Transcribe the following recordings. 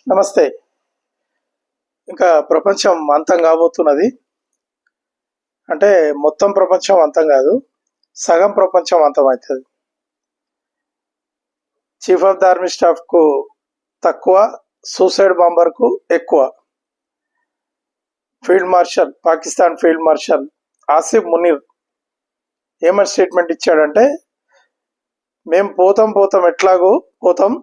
నమస్తే. ఇంకా ప్రపంచం అంతం కాబోతున్నది. అంటే మొత్తం ప్రపంచం అంతం కాదు, సగం ప్రపంచం అంతం అవుతుంది. చీఫ్ ఆఫ్ ద ఆర్మీ స్టాఫ్కు తక్కువ, సూసైడ్ బాంబర్కు ఎక్కువ. Field marshal, Pakistan field marshal Asif Munir ఏమని స్టేట్మెంట్ ఇచ్చాడంటే, మేము పోతాం ఎట్లాగో పోతాం,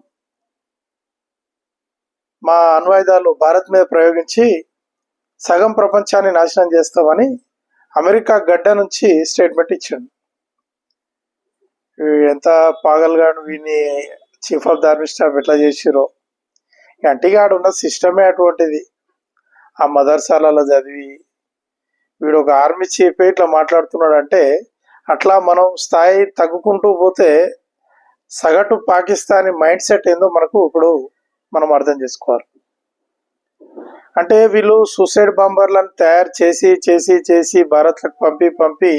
మా అణ్వాయుధాలు భారత్ మీద ప్రయోగించి సగం ప్రపంచాన్ని నాశనం చేస్తామని అమెరికా గడ్డ నుంచి స్టేట్మెంట్ ఇచ్చాడు. ఎంత పాగల్గాడు, వీని chief of the army staff ఎట్లా చేసిరో. అంటిగా ఆడున్న సిస్టమే అటువంటిది. ఆ మదర్సాలలో చదివి వీడు ఒక ఆర్మీ చీఫ్ ఇట్లా మాట్లాడుతున్నాడు అంటే, అట్లా మనం స్థాయి తగ్గుకుంటూ పోతే సగటు పాకిస్తానీ మైండ్ సెట్ ఏందో ఇప్పుడు మనం అర్థం చేసుకోవాలి. అంటే వీళ్ళు సూసైడ్ బాంబర్లను తయారు చేసి చేసి చేసి భారత్లకు పంపి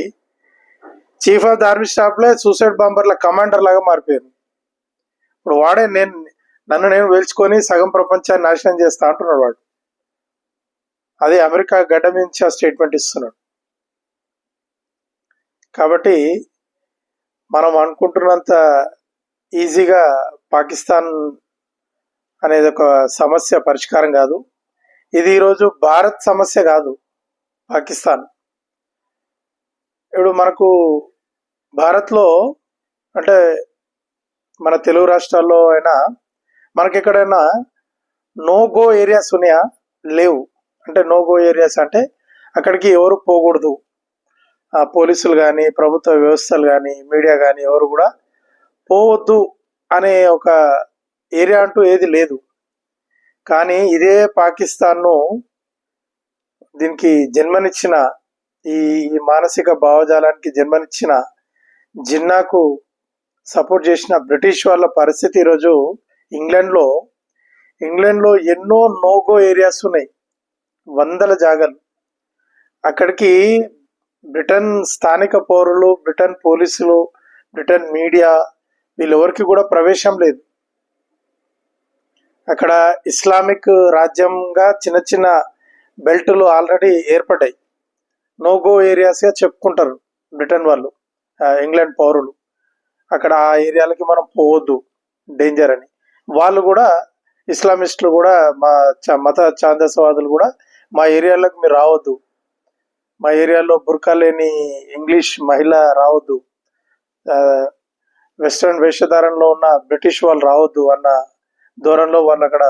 చీఫ్ ఆఫ్ ద ఆర్మీ స్టాఫ్లే సూసైడ్ బాంబర్ల కమాండర్ లాగా మారిపోయారు. ఇప్పుడు వాడే నన్ను నేను వేల్చుకొని సగం ప్రపంచాన్ని నాశనం చేస్తా అంటున్నాడు వాడు. అదే అమెరికా గడ్డ నుంచి ఆ స్టేట్మెంట్ ఇస్తున్నాడు. కాబట్టి మనం అనుకుంటున్నంత ఈజీగా పాకిస్తాన్ అనేది ఒక సమస్య పరిష్కారం కాదు. ఇది ఈరోజు భారత్ సమస్య కాదు, పాకిస్తాన్. ఇప్పుడు మనకు భారత్లో అంటే మన తెలుగు రాష్ట్రాల్లో అయినా మనకి ఎక్కడైనా నో గో ఏరియాస్ ఉన్నాయా? లేవు. అంటే నో గో ఏరియాస్ అంటే అక్కడికి ఎవరు పోకూడదు. పోలీసులు కానీ, ప్రభుత్వ వ్యవస్థలు కానీ, మీడియా కానీ ఎవరు కూడా పోవద్దు అనే ఒక ఏరియా అంటూ ఏది లేదు. కానీ ఇదే పాకిస్తాన్ను దీనికి జన్మనిచ్చిన ఈ మానసిక భావజాలానికి జన్మనిచ్చిన జిన్నాకు సపోర్ట్ చేసిన బ్రిటిష్ వాళ్ళ పరిస్థితి ఈరోజు ఇంగ్లాండ్లో ఎన్నో నోగో ఏరియాస్ ఉన్నాయి, వందల జాగాలు. అక్కడికి బ్రిటన్ స్థానిక పౌరులు, బ్రిటన్ పోలీసులు, బ్రిటన్ మీడియా వీళ్ళెవరికి కూడా ప్రవేశం లేదు. అక్కడ ఇస్లామిక్ రాజ్యంగా చిన్న చిన్న బెల్టులు ఆల్రెడీ ఏర్పడ్డాయి. నోగో ఏరియాస్గా చెప్పుకుంటారు బ్రిటన్ వాళ్ళు, ఇంగ్లాండ్ పౌరులు. అక్కడ ఆ ఏరియాలకి మనం పోవద్దు, డేంజర్ అని. వాళ్ళు కూడా ఇస్లామిస్టులు కూడా, మత ఛాందసవాదులు కూడా మా ఏరియాలోకి మీరు రావద్దు, మా ఏరియాలో బుర్కా లేని ఇంగ్లీష్ మహిళ రావద్దు, వెస్ట్రన్ వేషధారణలో ఉన్న బ్రిటిష్ వాళ్ళు రావద్దు అన్న దూరంలో వాళ్ళు అక్కడ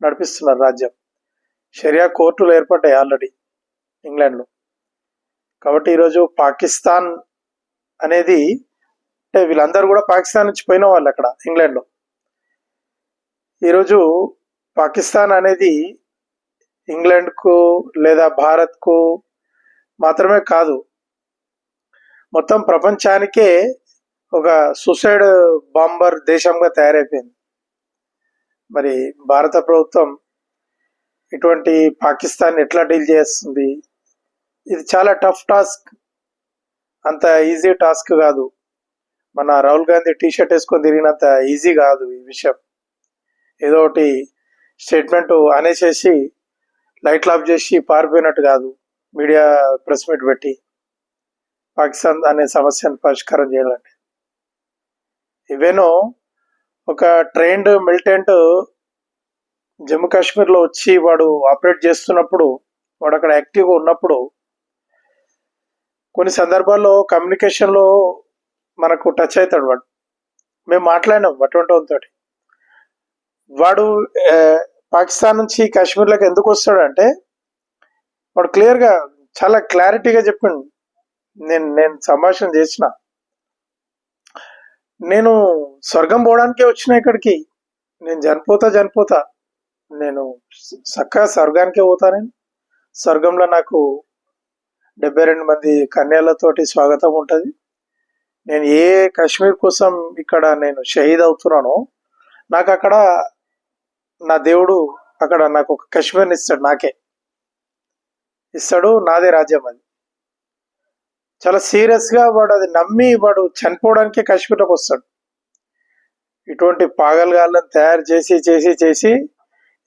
నడిపిస్తున్నారు రాజ్యం. షరియా కోర్టులు ఏర్పడ్డాయి ఆల్రెడీ ఇంగ్లాండ్లో. కాబట్టి ఈరోజు పాకిస్తాన్ అనేది, అంటే వీళ్ళందరూ కూడా పాకిస్తాన్ నుంచి పోయిన వాళ్ళు అక్కడ ఇంగ్లాండ్లో. ఈరోజు పాకిస్తాన్ అనేది ఇంగ్లాండ్కు లేదా భారత్కు మాత్రమే కాదు, మొత్తం ప్రపంచానికే ఒక సూసైడ్ బాంబర్ దేశంగా తయారైపోయింది. మరి భారత ప్రభుత్వం ఇటువంటి పాకిస్తాన్ ఎట్లా డీల్ చేస్తుంది? ఇది చాలా టఫ్ టాస్క్, అంత ఈజీ టాస్క్ కాదు. మన రాహుల్ గాంధీ టీషర్ట్ వేసుకొని తిరిగినంత ఈజీ కాదు ఈ విషయం. ఏదో ఒకటి స్టేట్మెంట్ అనేసేసి లైట్లు ఆఫ్ చేసి పారిపోయినట్టు కాదు. మీడియా ప్రెస్ మీట్ పెట్టి పాకిస్తాన్ అనే సమస్యను పరిష్కారం చేయాలంటే, ఇవేనో ఒక ట్రైన్డ్ మిలిటెంట్ జమ్మూ కాశ్మీర్లో వచ్చి వాడు ఆపరేట్ చేస్తున్నప్పుడు, వాడు అక్కడ యాక్టివ్గా ఉన్నప్పుడు కొన్ని సందర్భాల్లో కమ్యూనికేషన్లో మనకు టచ్ అవుతాడు వాడు. మేము మాట్లాడినాం అటువంటి వాళ్ళతో. వాడు పాకిస్తాన్ నుంచి కాశ్మీర్లోకి ఎందుకు వస్తాడంటే, వాడు క్లియర్గా చాలా క్లారిటీగా చెప్పిండు. నేను సంభాషణ చేసిన, నేను స్వర్గం పోవడానికే వచ్చిన ఇక్కడికి, నేను చనిపోతా, నేను చక్కగా స్వర్గానికే పోతా. నేను స్వర్గంలో నాకు 72 మంది కన్యలతోటి స్వాగతం ఉంటుంది. నేను ఏ కాశ్మీర్ కోసం ఇక్కడ నేను షహీద్ అవుతున్నానో, నాకు అక్కడ నా దేవుడు అక్కడ నాకు ఒక కాశ్మీర్ని ఇస్తాడు, నాకే ఇస్తాడు, నాదే రాజ్యం అది. చాలా సీరియస్గా వాడు అది నమ్మి వాడు చనిపోవడానికే కాశ్మీర్లోకి వస్తాడు. ఇటువంటి పాగల్గాళ్ళని తయారు చేసి చేసి చేసి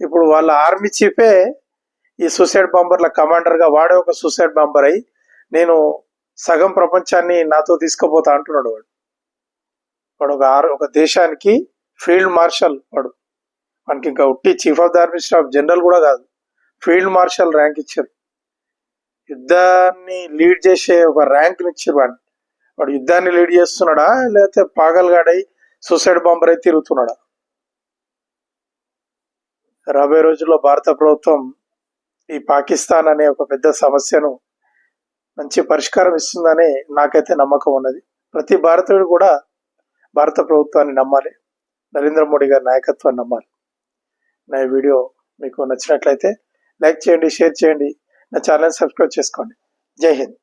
ఇప్పుడు వాళ్ళ ఆర్మీ చీఫే ఈ సూసైడ్ బాంబర్ల కమాండర్గా వాడే ఒక సూసైడ్ బాంబర్ అయి నేను సగం ప్రపంచాన్ని నాతో తీసుకుపోతా అంటున్నాడు. వాడు ఒక దేశానికి ఫీల్డ్ మార్షల్. వానికి ఇంకా ఉట్టి chief of the army staff general కూడా కాదు, ఫీల్డ్ మార్షల్ ర్యాంక్ ఇచ్చారు. యుద్ధాన్ని లీడ్ చేసే ఒక ర్యాంక్ని ఇచ్చారు. వాడు యుద్ధాన్ని లీడ్ చేస్తున్నాడా లేకపోతే పాగల్గాడై సూసైడ్ బాంబర్ అయి తిరుగుతున్నాడా? రాబోయే రోజుల్లో భారత ప్రభుత్వం ఈ పాకిస్తాన్ అనే ఒక పెద్ద సమస్యను మంచి పరిష్కారం ఇస్తుందని నాకైతే నమ్మకం ఉన్నది. ప్రతి భారతీయుడు కూడా భారత ప్రభుత్వాన్ని నమ్మాలి, నరేంద్ర మోడీ గారి నాయకత్వాన్ని నమ్మాలి. నా ఈ వీడియో మీకు నచ్చినట్లయితే లైక్ చేయండి, షేర్ చేయండి, నా ఛానల్ సబ్స్క్రైబ్ చేసుకోండి. జై హింద్.